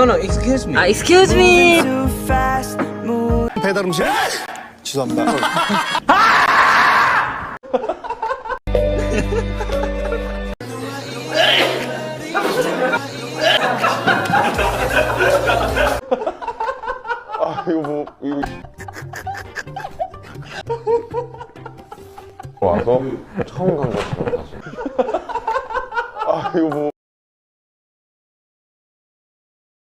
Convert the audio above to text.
no, excuse me. Excuse me. 배달 음식? 죄송합니다. 이거 와서 처음 간 것처럼 다시. 이거